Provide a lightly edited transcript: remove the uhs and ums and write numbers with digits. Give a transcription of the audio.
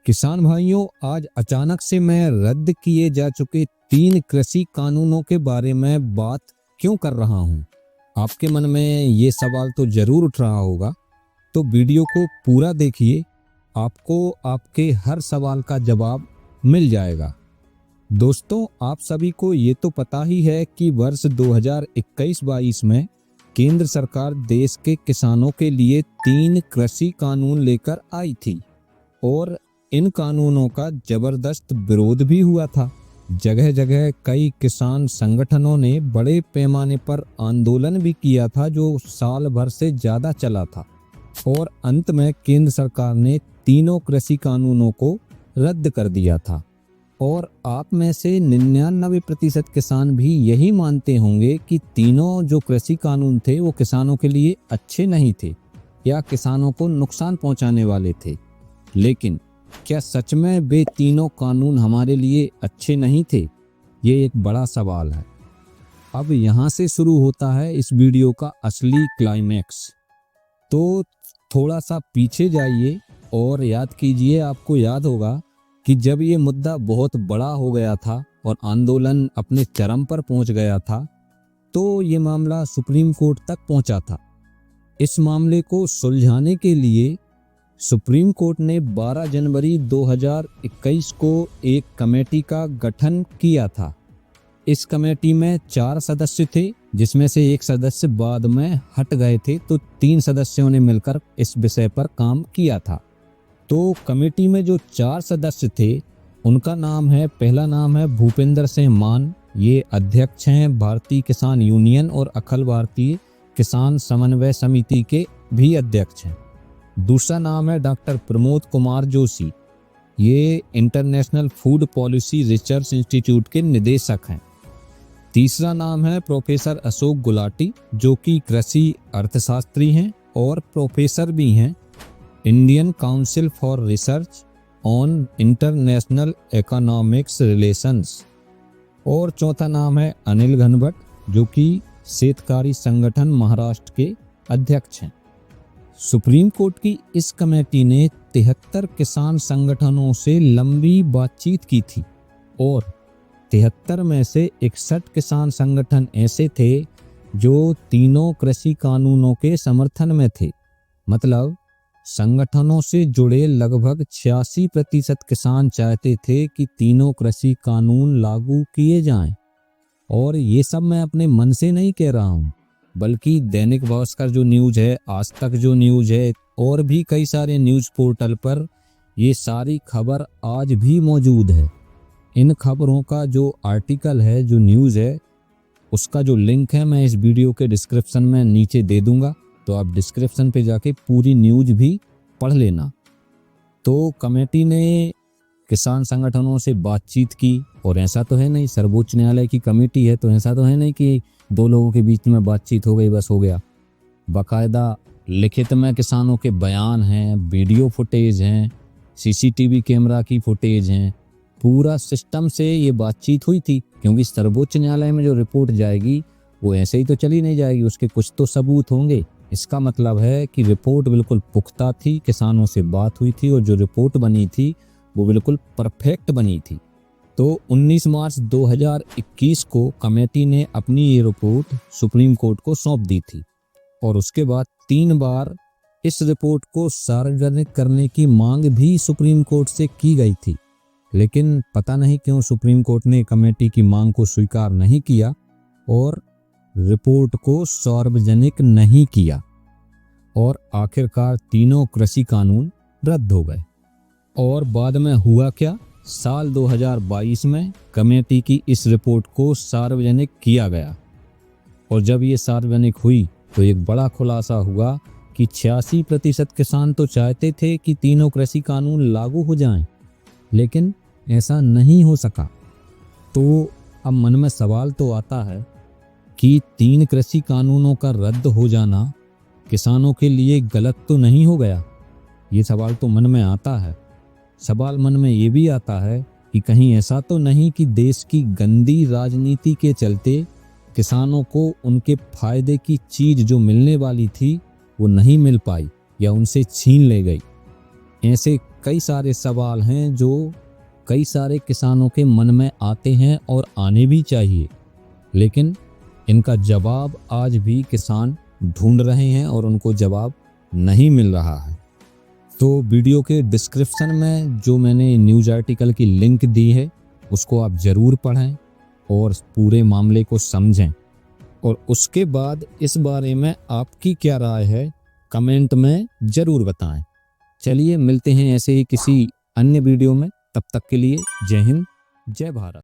किसान भाइयों, आज अचानक से मैं रद्द किए जा चुके 3 कृषि कानूनों के बारे में बात क्यों कर रहा हूं? आपके मन में ये सवाल तो जरूर उठ रहा होगा, तो वीडियो को पूरा देखिए, आपको आपके हर सवाल का जवाब मिल जाएगा। दोस्तों, आप सभी को ये तो पता ही है कि वर्ष 2021-22 में केंद्र सरकार देश के किसानों के लिए 3 कृषि कानून लेकर आई थी और इन कानूनों का जबरदस्त विरोध भी हुआ था। जगह जगह कई किसान संगठनों ने बड़े पैमाने पर आंदोलन भी किया था, जो साल भर से ज़्यादा चला था और अंत में केंद्र सरकार ने तीनों कृषि कानूनों को रद्द कर दिया था। और आप में से 99% किसान भी यही मानते होंगे कि तीनों जो कृषि कानून थे वो किसानों के लिए अच्छे नहीं थे या किसानों को नुकसान पहुंचाने वाले थे। लेकिन क्या सच में वे तीनों कानून हमारे लिए अच्छे नहीं थे? ये एक बड़ा सवाल है। अब यहाँ से शुरू होता है इस वीडियो का असली क्लाइमैक्स। तो थोड़ा सा पीछे जाइए और याद कीजिए, आपको याद होगा कि जब ये मुद्दा बहुत बड़ा हो गया था और आंदोलन अपने चरम पर पहुंच गया था, तो ये मामला सुप्रीम कोर्ट तक पहुंचा था। इस मामले को सुलझाने के लिए सुप्रीम कोर्ट ने 12 जनवरी 2021 को एक कमेटी का गठन किया था। इस कमेटी में 4 सदस्य थे, जिसमें से एक सदस्य बाद में हट गए थे, तो 3 सदस्यों ने मिलकर इस विषय पर काम किया था। तो कमेटी में जो 4 सदस्य थे उनका नाम है, पहला नाम है भूपेंद्र सिंह मान। ये अध्यक्ष हैं भारतीय किसान यूनियन और अखिल भारतीय किसान समन्वय समिति के भी अध्यक्ष हैं। दूसरा नाम है डॉक्टर प्रमोद कुमार जोशी। ये international food policy research institute के निदेशक हैं। तीसरा नाम है प्रोफेसर अशोक गुलाटी, जो कि कृषि अर्थशास्त्री हैं और प्रोफेसर भी हैं Indian council for research on international economics relations. और चौथा नाम है अनिल घनवट, जो कि शेतकारी संगठन महाराष्ट्र के अध्यक्ष हैं। सुप्रीम कोर्ट की इस कमेटी ने 73 किसान संगठनों से लंबी बातचीत की थी और 73 में से 61 किसान संगठन ऐसे थे जो तीनों कृषि कानूनों के समर्थन में थे। मतलब संगठनों से जुड़े लगभग 86% किसान चाहते थे कि तीनों कृषि कानून लागू किए जाएं। और ये सब मैं अपने मन से नहीं कह रहा हूँ, बल्कि दैनिक भास्कर जो न्यूज़ है, आज तक जो न्यूज़ है, और भी कई सारे न्यूज़ पोर्टल पर ये सारी खबर आज भी मौजूद है। इन खबरों का जो आर्टिकल है, जो न्यूज़ है, उसका जो लिंक है मैं इस वीडियो के डिस्क्रिप्शन में नीचे दे दूंगा, तो आप डिस्क्रिप्शन पे जाके पूरी न्यूज़ भी पढ़ लेना। तो कमेटी ने किसान संगठनों से बातचीत की, और ऐसा तो है नहीं, सर्वोच्च न्यायालय की कमेटी है, तो ऐसा तो है नहीं कि 2 लोगों के बीच में बातचीत हो गई बस हो गया। बाकायदा लिखित में किसानों के बयान हैं, वीडियो फुटेज हैं, सीसीटीवी कैमरा की फुटेज हैं, पूरा सिस्टम से ये बातचीत हुई थी। क्योंकि सर्वोच्च न्यायालय में जो रिपोर्ट जाएगी वो ऐसे ही तो चली नहीं जाएगी, उसके कुछ तो सबूत होंगे। इसका मतलब है कि रिपोर्ट बिल्कुल पुख्ता थी, किसानों से बात हुई थी और जो रिपोर्ट बनी थी वो बिल्कुल परफेक्ट बनी थी। तो 19 मार्च 2021 को कमेटी ने अपनी ये रिपोर्ट सुप्रीम कोर्ट को सौंप दी थी और उसके बाद 3 बार इस रिपोर्ट को सार्वजनिक करने की मांग भी सुप्रीम कोर्ट से की गई थी। लेकिन पता नहीं क्यों सुप्रीम कोर्ट ने कमेटी की मांग को स्वीकार नहीं किया और रिपोर्ट को सार्वजनिक नहीं किया और आखिरकार तीनों कृषि कानून रद्द हो गए। और बाद में हुआ क्या? साल 2022 में कमेटी की इस रिपोर्ट को सार्वजनिक किया गया और जब ये सार्वजनिक हुई तो एक बड़ा खुलासा हुआ कि 86% किसान तो चाहते थे कि तीनों कृषि कानून लागू हो जाएं, लेकिन ऐसा नहीं हो सका। तो अब मन में सवाल तो आता है कि 3 कृषि कानूनों का रद्द हो जाना किसानों के लिए गलत तो नहीं हो गया? ये सवाल तो मन में आता है। सवाल मन में ये भी आता है कि कहीं ऐसा तो नहीं कि देश की गंदी राजनीति के चलते किसानों को उनके फायदे की चीज़ जो मिलने वाली थी वो नहीं मिल पाई या उनसे छीन ले गई। ऐसे कई सारे सवाल हैं जो कई सारे किसानों के मन में आते हैं और आने भी चाहिए, लेकिन इनका जवाब आज भी किसान ढूंढ रहे हैं और उनको जवाब नहीं मिल रहा है। तो वीडियो के डिस्क्रिप्शन में जो मैंने न्यूज़ आर्टिकल की लिंक दी है उसको आप ज़रूर पढ़ें और पूरे मामले को समझें, और उसके बाद इस बारे में आपकी क्या राय है कमेंट में ज़रूर बताएं। चलिए मिलते हैं ऐसे ही किसी अन्य वीडियो में, तब तक के लिए जय हिंद, जय भारत।